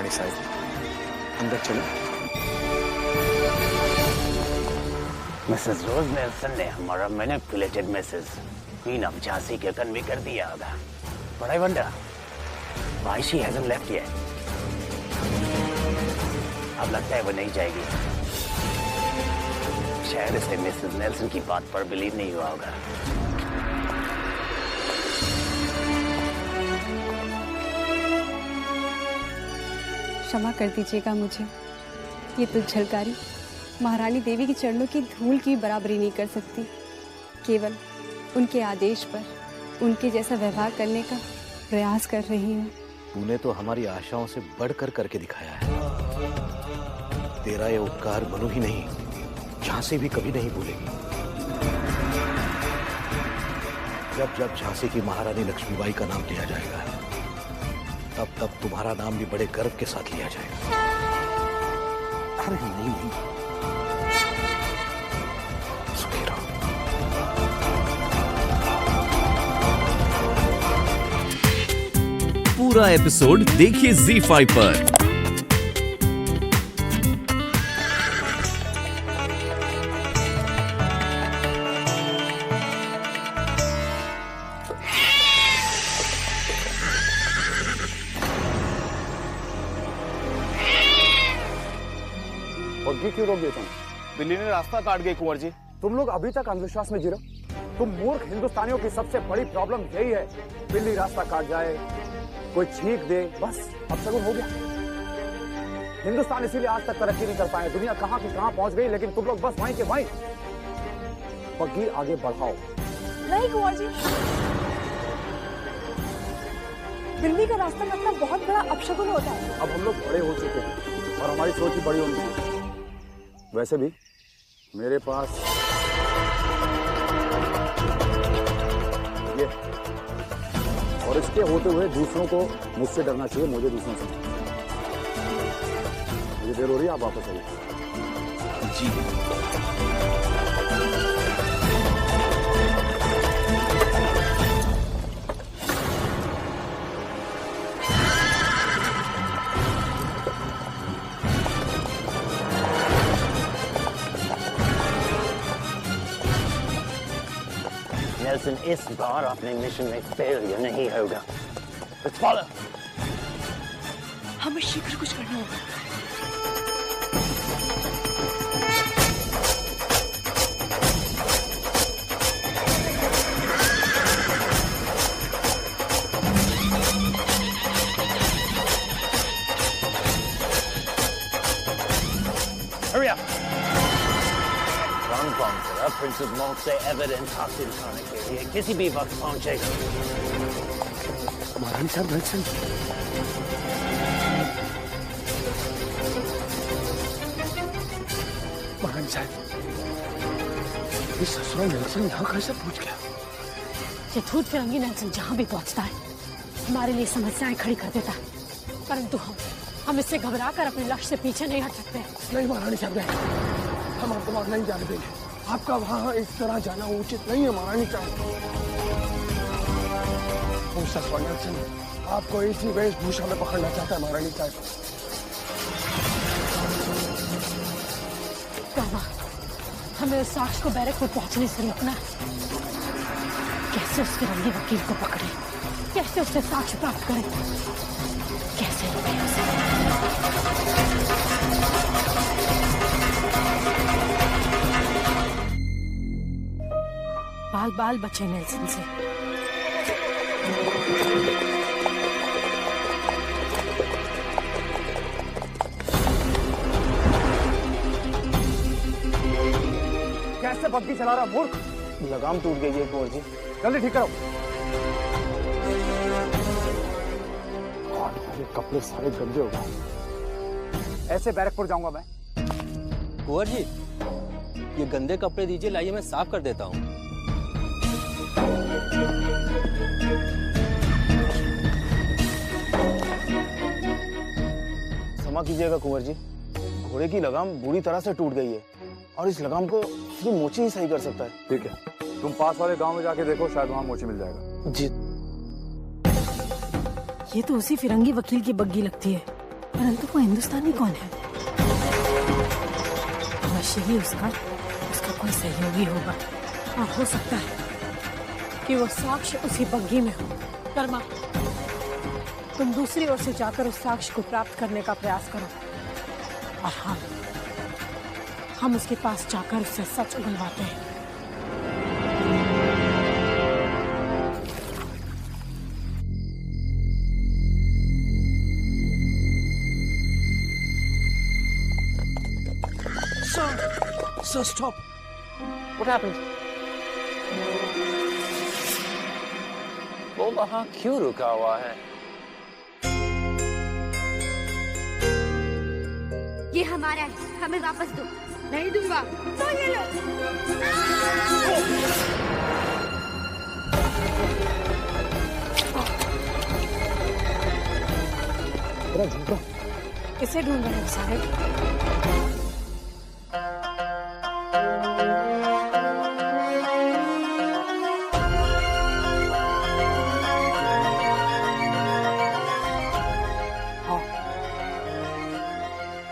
महारानी साहब, अंदर चलो। मिसेस रोज नेल्सन ने हमारा manipulated message queen of Jhansi के कन्वे कर दिया होगा। But I wonder why she hasn't left yet. अब लगता है वो नहीं जाएगी। शायद इसे मिसेस नेल्सन की बात पर बिलीव नहीं हुआ होगा। क्षमा कर दीजिएगा मुझे। ये तुझ झलकारी महारानी देवी के चरणों की धूल की बराबरी नहीं कर सकती। केवल उनके आदेश पर उनके जैसा व्यवहार करने का प्रयास कर रही हूँ। तूने तो हमारी आशाओं से बढ़कर करके दिखाया है। तेरा ये उपकार मनु ही नहीं, झांसी भी कभी नहीं भूलेगी। जब जब झांसी की महारानी लक्ष्मीबाई का नाम लिया जाएगा, तब तब तुम्हारा नाम भी बड़े गर्व के साथ लिया जाएगा। अरे नहीं, सुखी रहो। पूरा एपिसोड देखिए ZEE5 पर। और ये क्यों रोक दिए तुम? बिल्ली ने रास्ता काट गई कुंवर जी। तुम लोग अभी तक अंधविश्वास में जी रहे हो। तुम मूर्ख हिंदुस्तानियों की सबसे बड़ी प्रॉब्लम यही है, बिल्ली रास्ता काट जाए, कोई छींक दे, बस अपशगुन हो गया। हिंदुस्तान इसीलिए आज तक तरक्की नहीं कर पाए। दुनिया कहां की कहां पहुंच गई, लेकिन तुम लोग बस वहीं के वहीं। बग्गी आगे बढ़ाओ। नहीं कुंवर जी, बिल्ली का रास्ता काटना बहुत बड़ा अपशगुन होता है। अब हम लोग बड़े हो चुके हैं और हमारी सोच भी बड़ी होनी चाहिए। वैसे भी मेरे पास ये, और इसके होते हुए दूसरों को मुझसे डरना चाहिए, मुझे दूसरों से। मुझे देर हो रही है, आप वापस आइए। जी नेल्सन इस बार अपने मिशन में फेलियर नहीं होगा। Let's follow. हमें शीघ्र कुछ करना होगा। Hurry up. प्रिंसेस मॉन्क से एविडेंस हासिल करने के लिए किसी भी वक्त पहुंचेगा। महारानी साहब, नेल्सन। महारानी साहब, इस ससुरा नेल्सन यहाँ कैसे पहुंच गया? ये धूत फिरंगी नेल्सन जहाँ भी पहुँचता है हमारे लिए समस्याएं खड़ी कर देता है, परंतु हम इससे घबराकर अपने लक्ष्य से पीछे नहीं हट सकते। नहीं महारानी साहब, नहीं, हम आपको वहां नहीं जाने देंगे। आपका वहां इस तरह जाना उचित नहीं है महारानी साहब। ससुरा नेल्सन आपको इसी वेशभूषा में पकड़ना चाहता है महारानी साहब। हमें उस साक्ष को बैरक पर पहुंचने से रोकना है। कैसे उस फिरंगी वकील को पकड़े, कैसे उससे साक्ष्य प्राप्त करें, कैसे रोकें उसे? बाल बाल बचे नेल्सन से। कैसे बग्गी चला रहा मूर्ख? लगाम टूट गई है कुंवर जी। जल्दी ठीक करो। ये कपड़े सारे गंदे हो गए। ऐसे बैरकपुर जाऊंगा मैं? कुंवर जी, ये गंदे कपड़े दीजिए, लाइए मैं साफ कर देता हूँ। क्षमा कीजिएगा कुंवर जी, घोड़े की लगाम बुरी तरह से टूट गई है और इस लगाम को सिर्फ मोची ही सही कर सकता है। ठीक है, तुम पास वाले गांव में जाके देखो, शायद वहां मोची मिल जाएगा। जी। ये तो उसी फिरंगी वकील की बग्गी लगती है परंतु वो हिंदुस्तानी कौन है? अवश्य ही उसका कोई सहयोगी होगा। और हो सकता है कि वो साक्ष्य उसी बग्घी में हो। कर्मा, तुम दूसरी ओर से जाकर उस साक्ष्य को प्राप्त करने का प्रयास करो और हम उसके पास जाकर उससे सच उगलवाते हैं। Sir, stop. What happened? वो वहां क्यों रुका हुआ है? ये हमारा है, हमें वापस दो। नहीं दूंगा। तो ये लो। किसे ढूंढ रहे हो साहब?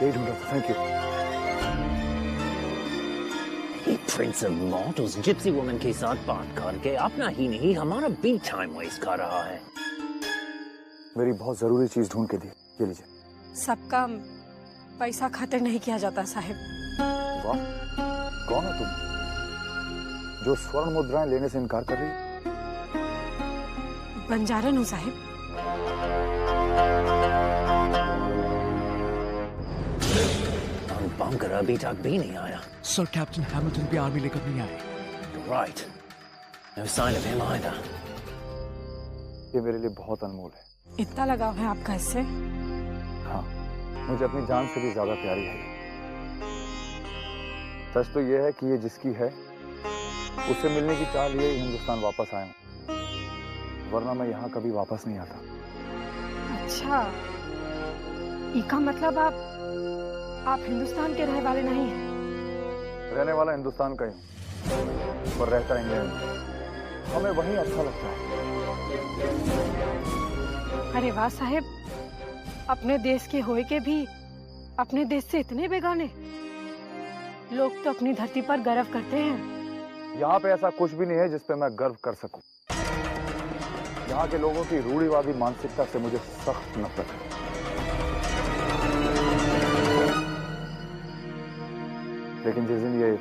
यही ढूंढ रहा था। Thank you. प्रिंस ऑफ मॉट उस जिप्सी वुमन के साथ बात करके अपना ही नहीं हमारा भी टाइम वेस्ट कर रहा है। मेरी बहुत जरूरी चीज ढूंढ के दी, ये लीजिए। सबका पैसा खातिर नहीं किया जाता साहब। वाह, कौन हो तुम जो स्वर्ण मुद्राएं लेने से इनकार कर रही है? बंजारन हूँ साहब। बंकर अभी तक भी नहीं आया। सर, कैप्टन हैमिल्टन भी आर्मी लेकर नहीं आए। Right. No sign of him either. ये मेरे लिए बहुत अनमोल है। इतना लगाव है आपका इससे? हाँ, मुझे अपनी जान से भी ज्यादा प्यारी है। सच तो ये है कि ये जिसकी है उससे मिलने की चाह लिए हिंदुस्तान वापस आया हूँ, वरना मैं यहाँ कभी वापस नहीं आता। अच्छा, इसका मतलब आप हिंदुस्तान के रहने वाले नहीं हैं? रहने वाला हिंदुस्तान का ही हूँ, पर रहता इंग्लैंड में। हमें वहीं अच्छा लगता है। अरे वाह साहब, अपने देश के होए के भी अपने देश से इतने बेगाने। लोग तो अपनी धरती पर गर्व करते हैं। यहाँ पे ऐसा कुछ भी नहीं है जिस पे मैं गर्व कर सकूं। यहाँ के लोगों की रूढ़िवादी मानसिकता से मुझे सख्त नफरत है। लेकिन जिस दिन ये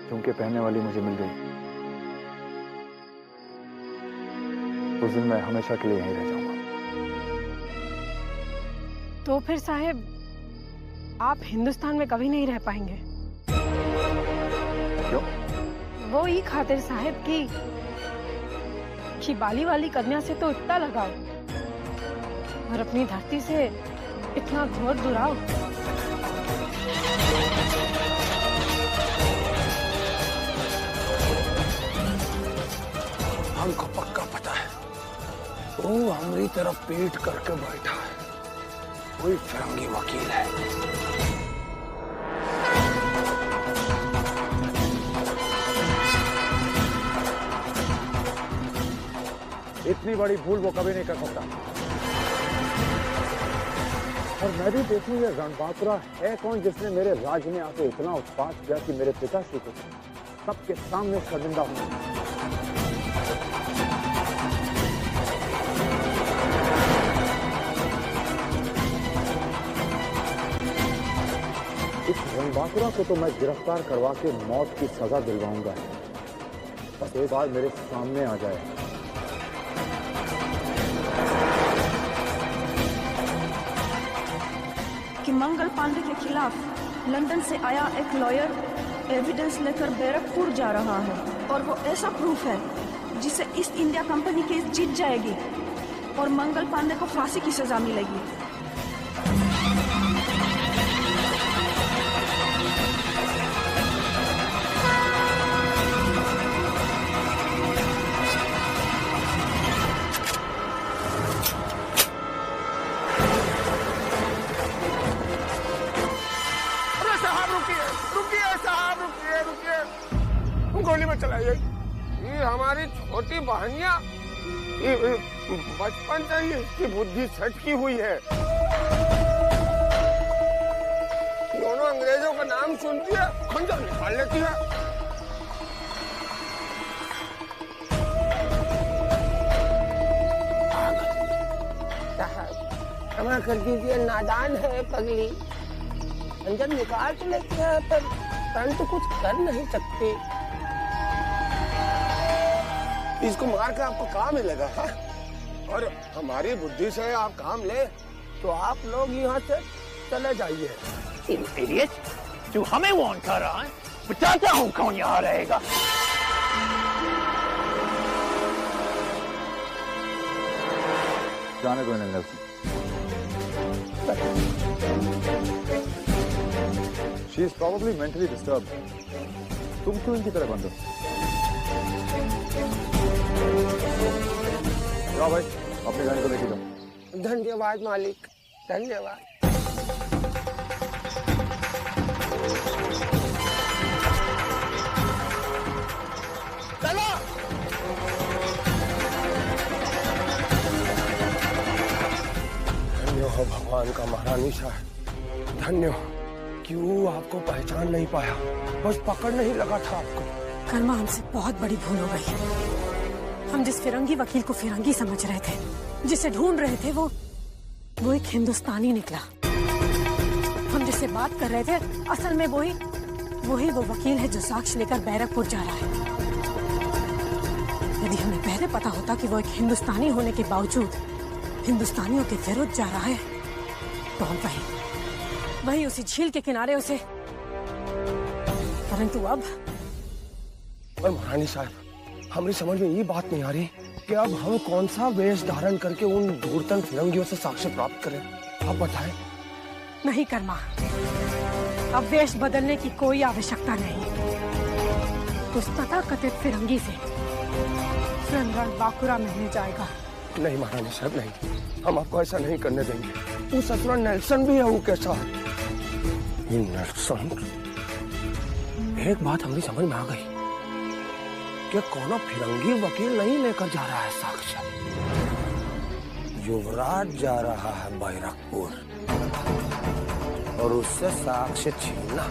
झुमके पहनने वाली मुझे मिल गई, उस दिन मैं हमेशा के लिए यहीं रह जाऊंगा। तो फिर साहब, आप हिंदुस्तान में कभी नहीं रह पाएंगे। क्यों? वो ही खातिर साहब कि बाली वाली कन्या से तो इतना लगाओ और अपनी धरती से इतना घोर दुराव। हमको पक्का पता है वो हमारी तरफ पीठ करके बैठा है, कोई फिरंगी वकील है। इतनी बड़ी भूल वो कभी नहीं कर सकता। और मैं भी देखूं ये रणबांकुरा है कौन जिसने मेरे राज्य में आके इतना उत्पात किया कि मेरे पिताश्री को सबके सामने शर्मिंदा होना। इस रणबांकुरा को तो मैं गिरफ्तार करवा के मौत की सजा दिलवाऊंगा, बस एक बार मेरे सामने आ जाए। कि मंगल पांडे के खिलाफ लंदन से आया एक लॉयर एविडेंस लेकर बैरकपुर जा रहा है और वो ऐसा प्रूफ है जिसे ईस्ट इंडिया कंपनी केस जीत जाएगी और मंगल पांडे को फांसी की सजा मिलेगी। गोली में चलाइए। ये हमारी छोटी बहनिया, ये बचपन से ही इसकी बुद्धि सटकी हुई है। अंग्रेजों का नाम सुनती है खंजर निकाल लेती है। क्षमा कर दीजिए, नादान है पगली। खंजर निकाल तो लेती है पर तो कुछ कर नहीं सकती। इसको मार के आपको काम मिलेगा हा? और हमारी बुद्धि से आप काम ले तो आप लोग यहाँ से चले जाइए। इडियट, तू हमें वार्न कर रहा है? बताता हूँ कौन यहाँ रहेगा। जाने दो इन्हें Nelson. She is probably mentally disturbed. तुम क्यों इनकी तरह बंद हो? जाओ भाई, अपने गाड़ी को लेके जाओ। धन्यवाद मालिक, धन्यवाद। चलो। धन्य हो भगवान का महारानी साहब, धन्य हो। क्यों आपको पहचान नहीं पाया? बस पकड़ नहीं लगा था आपको। कर्मा, हमसे बहुत बड़ी भूल हो गई। हम जिस फिरंगी वकील को फिरंगी समझ रहे थे, जिसे ढूंढ रहे थे, वो एक हिंदुस्तानी निकला। हम जिससे बात कर रहे थे, असल में वही वो वकील है जो साक्ष्य लेकर बैरकपुर जा रहा है। यदि हमें पहले पता होता कि वो एक हिंदुस्तानी होने के बावजूद हिंदुस्तानियों के विरुद्ध जा रहा है, तो हम वही उसी झील के किनारे उसे, परंतु अब। और महारानी साहब, हमारी समझ में ये बात नहीं आ रही कि अब हम कौन सा वेश धारण करके उन धूर्तन फिरंगियों से साक्ष्य प्राप्त करें। आप बताएं। नहीं कर्मा, अब वेश बदलने की कोई आवश्यकता नहीं। उस तथाकथित फिरंगी से स्वयं रणबांकुरा मिलने जाएगा। नहीं महारानी साहब, नहीं, हम आपको ऐसा नहीं करने देंगे। उस अपना नेल्सन भी है वो के साथ। नेल्सन, एक बात हमारी समझ में आ गई कि कोनो फिरंगी वकील नहीं लेकर जा रहा है साक्ष्य। युवराज जा रहा है बैरकपुर, और उससे साक्ष्य छीनना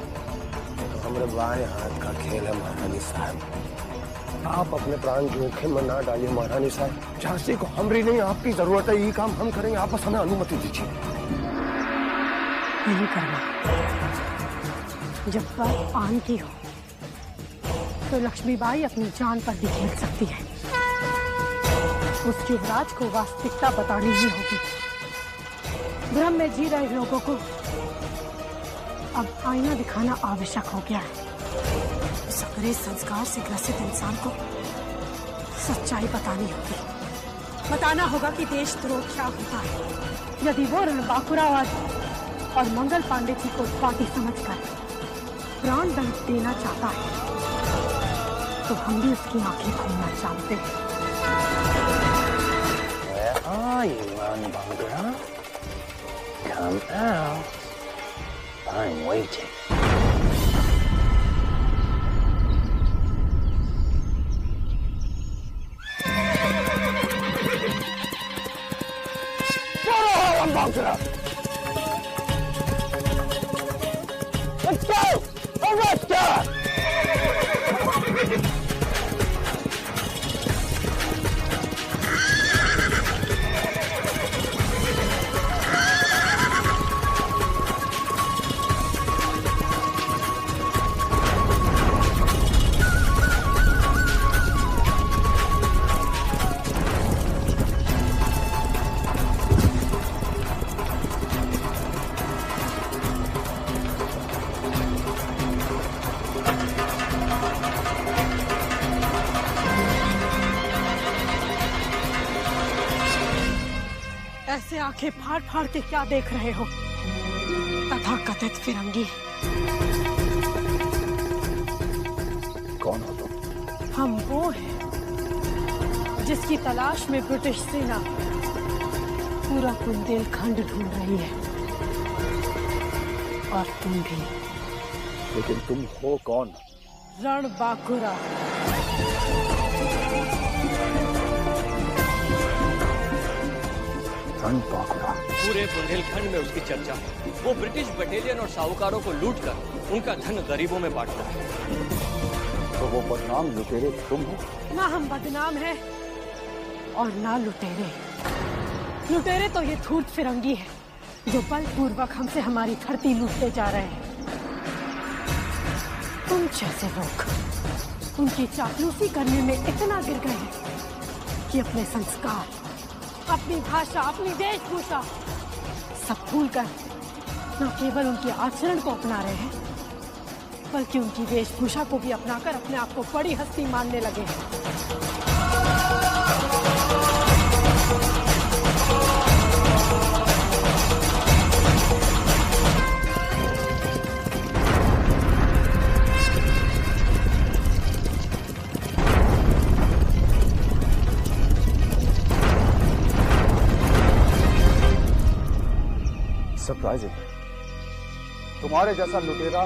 तो हमारे बाएं हाथ का खेल है महारानी साहब। आप अपने प्राण जोखिम में ना डालिए महारानी साहब। झांसी को हमारी नहीं, आपकी जरूरत है। ये काम हम करेंगे, आप बस हमें अनुमति दीजिए। नहीं करना। जब बात पान की हो तो लक्ष्मीबाई अपनी जान पर भी खेल सकती है। उस युवराज को वास्तविकता बतानी ही होगी। भ्रम में जी रहे लोगों को अब आईना दिखाना आवश्यक हो गया है। इस अंग्रेज संस्कार से ग्रसित इंसान को सच्चाई बतानी होगी। बताना होगा कि देशद्रोह क्या होता है। यदि वो रणबांकुरा और मंगल पांडे जी को पार्टी समझकर प्राण दंड देना चाहता है, तो हम भी उसकी आंखें खोलना चाहते हैं। Come out. I'm waiting. Let's go! Let's go! ऐसे आंखें फाड़ फाड़ के क्या देख रहे हो तथाकथित फिरंगी? कौन हो तुम? हम वो हैं जिसकी तलाश में ब्रिटिश सेना पूरा बुंदेलखंड ढूंढ रही है, और तुम भी। लेकिन तुम हो कौन? रणबांकुरा। रण पाकुड़ा। पूरे बुंदेलखंड में उसकी चर्चा है। वो ब्रिटिश बटालियन और साहूकारों को लूटकर उनका धन गरीबों में बांटता है। तो वो बदनाम लुटेरे तुम हो? ना हम बदनाम हैं और ना लुटेरे। लुटेरे तो ये धूर्त फिरंगी है जो बलपूर्वक हमसे हमारी धरती लूटते जा रहे हैं। तुम जैसे लोग उनकी चापलूसी करने में इतना गिर गए हैं कि अपने संस्कार, अपनी भाषा, अपनी वेशभूषा सब भूलकर न केवल उनके आचरण को अपना रहे हैं बल्कि उनकी वेशभूषा को भी अपनाकर अपने आप को बड़ी हस्ती मानने लगे हैं। सरप्राइजिंग, तुम्हारे जैसा लुटेरा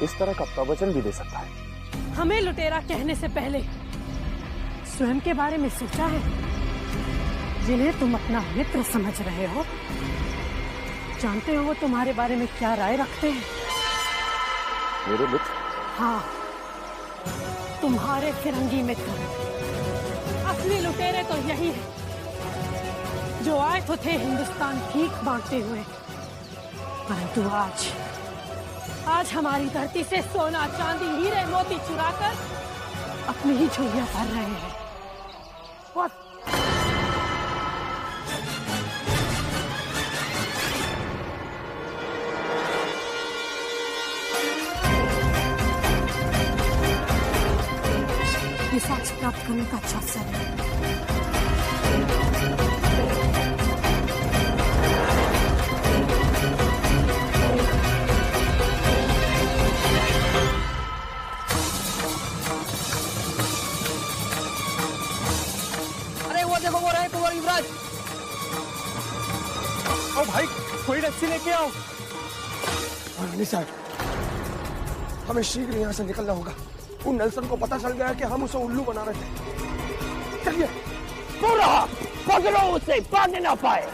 इस तरह का प्रवचन भी दे सकता है। हमें लुटेरा कहने से पहले स्वयं के बारे में सोचा है? जिन्हें तुम अपना मित्र समझ रहे हो, जानते हो वो तुम्हारे बारे में क्या राय रखते हैं? मेरे मित्र? हाँ, तुम्हारे फिरंगी मित्र। असली लुटेरे तो यही है जो आए तो थे हिंदुस्तान भीख मांगते हुए, परंतु आज हमारी धरती से सोना, चांदी, हीरे, मोती चुराकर अपनी ही झोलियां भर रहे हैं। ये साक्ष्य प्राप्त करने का अच्छा अवसर है। ओ भाई, कोई रस्सी लेके आओ। साहब, हमें शीघ्र यहाँ से निकलना होगा। उन नेल्सन को पता चल गया है कि हम उसे उल्लू बना रहे थे। चलिए। पकड़ो उसे, भाग ना पाए।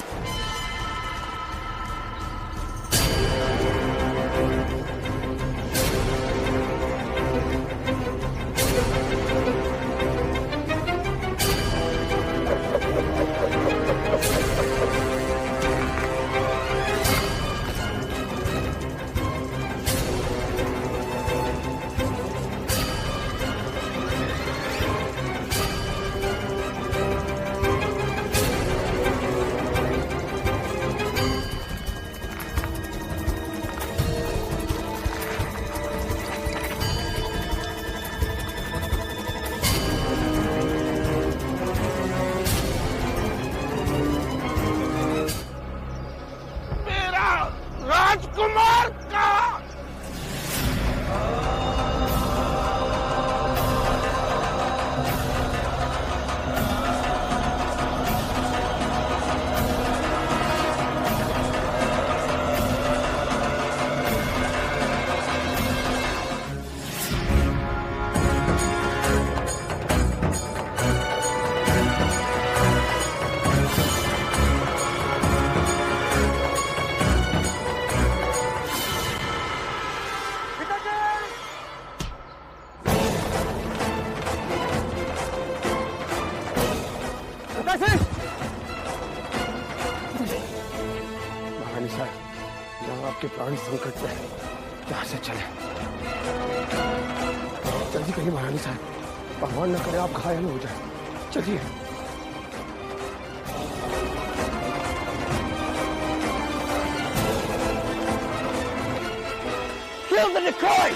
राजकुमार का प्राण संकट में है, यहाँ से चले। जल्दी कहीं महारानी साहब, भगवान न करे आप घायल हो जाए। चलिए। Kill the decoy!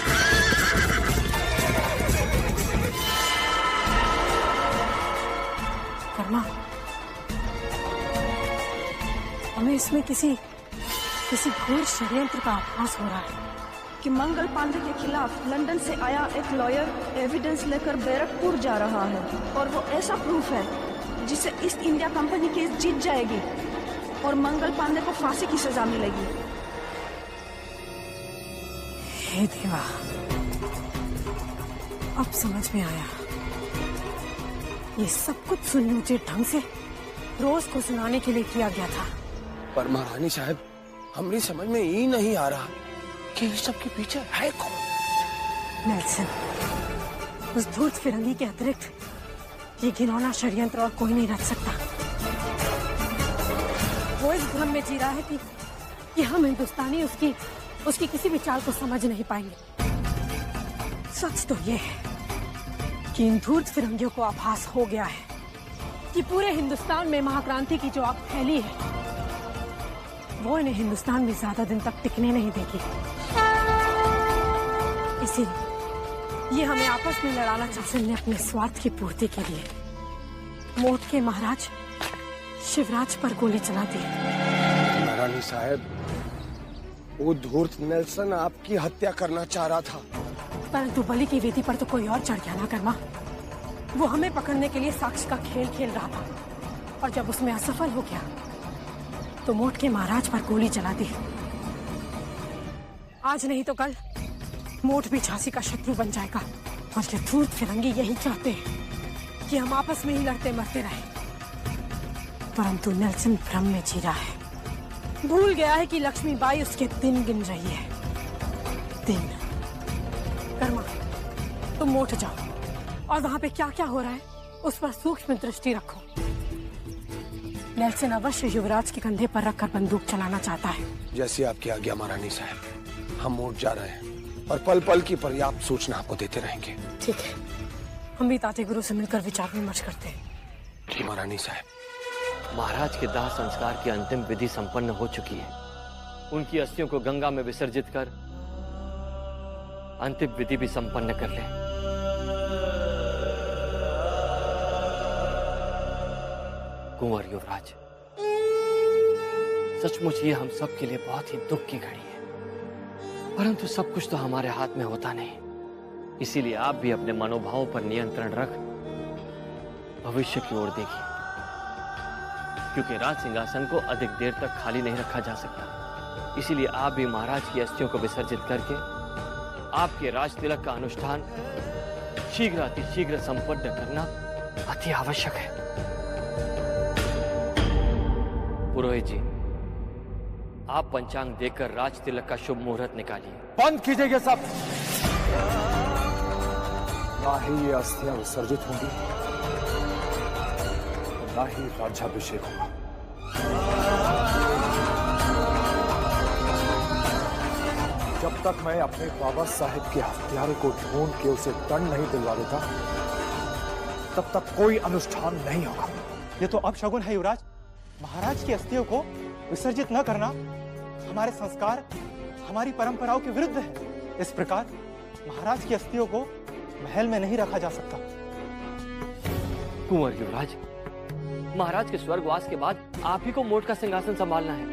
कर्मा, हमें इसमें किसी घोर षड्यंत्र का आभास हो रहा है कि मंगल पांडे के खिलाफ लंदन से आया एक लॉयर एविडेंस लेकर बैरकपुर जा रहा है और वो ऐसा प्रूफ है जिससे ईस्ट इंडिया कंपनी केस जीत जाएगी और मंगल पांडे को फांसी की सजा मिलेगी। हे देवा, अब समझ में आया। ये सब कुछ सुनियोजित ढंग से रोज को सुनाने के लिए किया गया था। पर महारानी साहब, हमारी समझ में ही नहीं आ रहा कि इस सब के पीछे है कौन। नेल्सन, उस धूर्त फिरंगी के अतिरिक्त ये घिनौना षड्यंत्र और कोई नहीं रच सकता। वो इस भ्रम में जी रहा है कि हम हिंदुस्तानी उसकी किसी भी चाल को समझ नहीं पाएंगे। सच तो ये है कि इन धूर्त फिरंगियों को आभास हो गया है कि पूरे हिंदुस्तान में महाक्रांति की जो आग फैली है वो इन्हें हिंदुस्तान में ज्यादा दिन तक टिकने नहीं देगी। इसीलिए ये हमें आपस में लड़ाना चाहते हैं अपने स्वार्थ की पूर्ति के लिए। मोट के महाराज शिवराज पर गोली चला दी। महारानी साहब, वो धूर्त नेल्सन आपकी हत्या करना चाह रहा था, परंतु बलि की वेदी पर तो कोई और चढ़ गया ना कर्मा। वो हमें पकड़ने के लिए साक्ष्य का खेल खेल रहा था और जब उसमें असफल हो गया तो मोट के महाराज पर गोली चला दी। आज नहीं तो कल मोट भी झांसी का शत्रु बन जाएगा और ये धूर्त फिरंगी यही चाहते हैं कि हम आपस में ही लड़ते मरते रहें। परंतु नेल्सन भ्रम में जी रहा है, भूल गया है कि लक्ष्मीबाई उसके दिन गिन रही है। दिन। कर्मा, तुम मोट जाओ और वहां पे क्या क्या हो रहा है उस पर सूक्ष्म दृष्टि रखो। नेल्सन अवश्य युवराज के कंधे पर रखकर बंदूक चलाना चाहता है। जैसी आपकी आज्ञा महारानी साहब, हम मोट जा रहे हैं और पल पल की पर्याप्त सूचना आपको देते रहेंगे। ठीक है, हम भी ताते गुरु से मिलकर विचार विमर्श करते हैं। जी महारानी साहब। महाराज के दाह संस्कार की अंतिम विधि संपन्न हो चुकी है। उनकी अस्थियों को गंगा में विसर्जित कर अंतिम विधि भी संपन्न कर ले। कुंवर युवराज, सचमुच ये हम सब के लिए बहुत ही दुख की घड़ी है, परंतु सब कुछ तो हमारे हाथ में होता नहीं। इसीलिए आप भी अपने मनोभावों पर नियंत्रण रख भविष्य की ओर देखिए, क्योंकि राज सिंहासन को अधिक देर तक खाली नहीं रखा जा सकता। इसीलिए आप भी महाराज की अस्थियों को विसर्जित करके आपके राज तिलक का अनुष्ठान शीघ्र अतिशीघ्र संपन्न करना अति आवश्यक है। पुरोहित जी, आप पंचांग देखकर राज तिलक का शुभ मुहूर्त निकालिए। बंद कीजिए ये सब। ना ही ये अस्थियां विसर्जित होंगी, ना ही राज्याभिषेक होगा। जब तक मैं अपने बाबा साहेब के हत्यारे को ढूंढ के उसे दंड नहीं दिलवा देता, तब तक कोई अनुष्ठान नहीं होगा। ये तो अपशगुन है युवराज। महाराज की अस्थियों को विसर्जित न करना हमारे संस्कार, हमारी परंपराओं के विरुद्ध है। इस प्रकार महाराज की अस्थियों को महल में नहीं रखा जा सकता। कुंवर युवराज, महाराज के स्वर्गवास के बाद आप ही को मोट का सिंहासन संभालना है।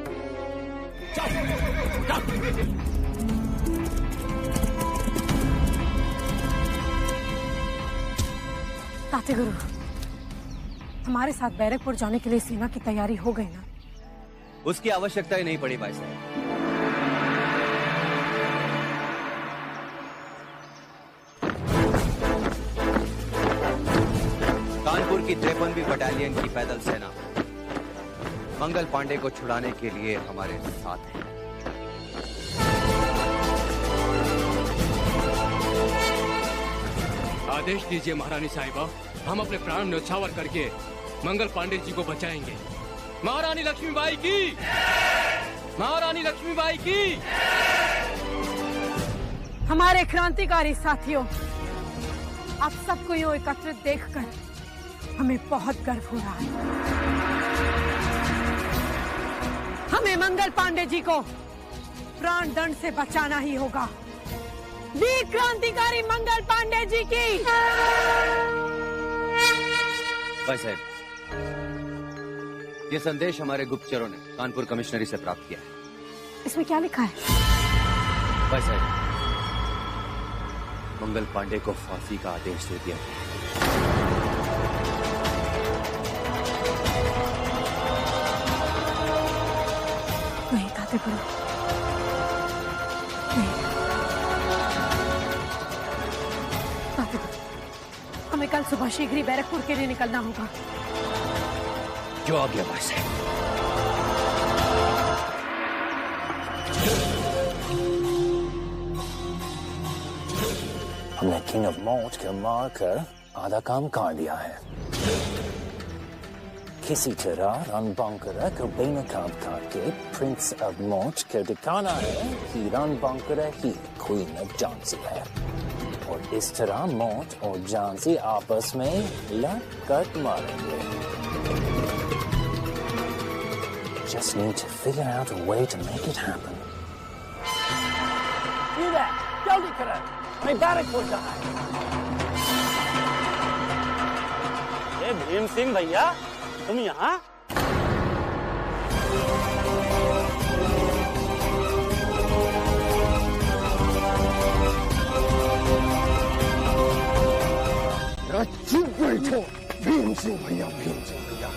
ताते गुरु, हमारे साथ बैरकपुर जाने के लिए सेना की तैयारी हो गई ना? उसकी आवश्यकता ही नहीं पड़ी भाई साहब। कानपुर की 53वीं बटालियन की पैदल सेना मंगल पांडे को छुड़ाने के लिए हमारे साथ है। आदेश दीजिए महारानी साहिबा, हम अपने प्राण न्यौछावर करके मंगल पांडे जी को बचाएंगे। महारानी लक्ष्मीबाई की, महारानी लक्ष्मीबाई की। हमारे क्रांतिकारी साथियों, आप सबको यूं एकत्रित देखकर हमें बहुत गर्व हो रहा है। हमें मंगल पांडे जी को प्राण दंड से बचाना ही होगा। वीर क्रांतिकारी मंगल पांडे जी की। भाई साहब, ये संदेश हमारे गुप्तचरों ने कानपुर कमिश्नरी से प्राप्त किया है। इसमें क्या लिखा है? भाई साहब, मंगल पांडे को फांसी का आदेश दे दिया गया। नहीं ताते गुरु, ताते गुरु, हमें कल सुबह शीघ्र ही बैरकपुर के लिए निकलना होगा। जो आ गया भाई साहब। हमने किंग ऑफ मौत को मारकर आधा काम कर दिया है। किसी तरह रणबांकुरा को बेनकाब करके प्रिंस ऑफ मौत को दिखाना है कि रणबांकुरा ही क्वीन ऑफ झांसी है, और इस तरह मौत और झांसी आपस में लड़ मारेंगे। Just need to figure out a way to make it happen. Do that! जल्दी करो, मैं बैरक हो जाए। ये भीम सिंह भैया, तुम यहाँ? चुप बैठो, भीम सिंह भैया, भीम सिंह भैया।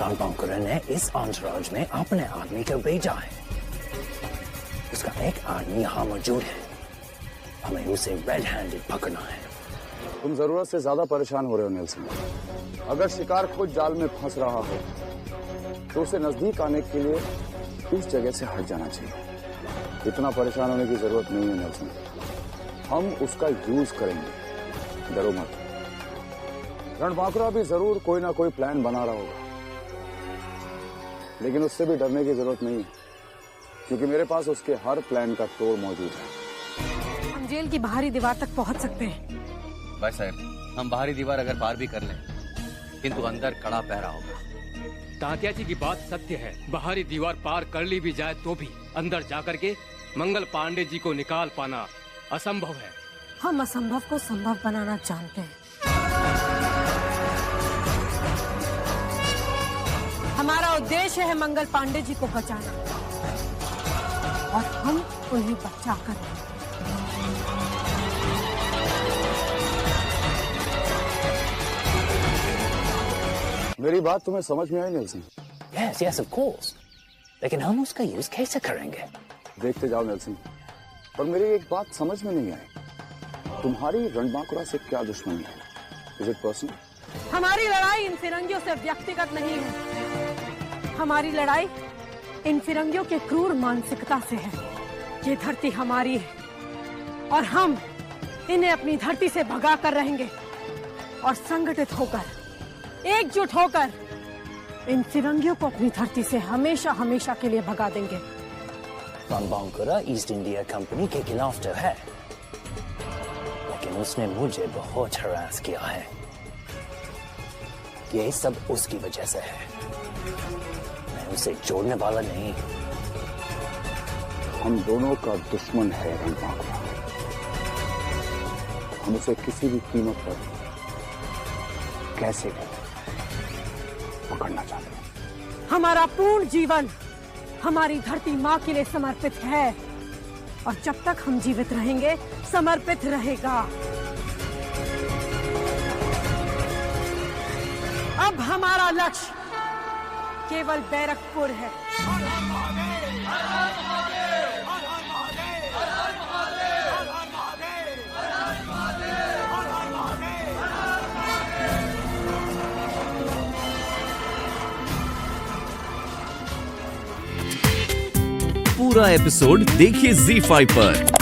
रणबांकुरा ने इस अंतराज में अपने आदमी को भेजा है। उसका एक आदमी यहाँ मौजूद है, हमें उसे रेड हैंडेड पकड़ना है। तुम जरूरत से ज्यादा परेशान हो रहे हो नेल्सन। अगर शिकार खुद जाल में फंस रहा हो तो उसे नजदीक आने के लिए उस जगह से हट जाना चाहिए। इतना परेशान होने की जरूरत नहीं है नेल्सन, हम उसका यूज करेंगे, डरो मत। रणबांकुरा भी जरूर कोई ना कोई प्लान बना रहा होगा, लेकिन उससे भी डरने की जरूरत नहीं है, क्योंकि मेरे पास उसके हर प्लान का तोड़ मौजूद है। हम जेल की बाहरी दीवार तक पहुंच सकते हैं। भाई साहब, हम बाहरी दीवार अगर पार भी कर लें, किंतु अंदर कड़ा पहरा होगा। तात्या जी की बात सत्य है, बाहरी दीवार पार कर ली भी जाए तो भी अंदर जाकर के मंगल पांडे जी को निकाल पाना असंभव है। हम असंभव को संभव बनाना जानते हैं। हमारा उद्देश्य है मंगल पांडे जी को बचाना, और हम उन्हें बचा कर मेरी बात तुम्हें समझ में आई Nelson? Yes, yes, of course. लेकिन हम उसका यूज कैसे करेंगे? देखते जाओ नेल्सन, पर मेरी एक बात समझ में नहीं आई। तुम्हारी रणबांकुरा से क्या दुश्मनी है? Is it personal? हमारी लड़ाई इन फिरंगियों से व्यक्तिगत नहीं है। हमारी लड़ाई इन फिरंगियों के क्रूर मानसिकता से है। ये धरती हमारी है और हम इन्हें अपनी धरती से भगा कर रहेंगे, और संगठित होकर, एकजुट होकर इन फिरंगियों को अपनी धरती से हमेशा हमेशा के लिए भगा देंगे। रणबांकुरा ईस्ट इंडिया कंपनी के खिलाफ तो है, लेकिन उसने मुझे बहुत हरास किया है। ये सब उसकी वजह से है, मैं उसे छोड़ने वाला नहीं। हम दोनों का दुश्मन है रणबांकुरा। हम उसे किसी भी कीमत पर कैसे भी पकड़ना चाहते हैं। हमारा पूर्ण जीवन हमारी धरती माँ के लिए समर्पित है, और जब तक हम जीवित रहेंगे समर्पित रहेगा। अब हमारा लक्ष्य केवल बैरकपुर है। पूरा एपिसोड देखिए ZEE5 पर।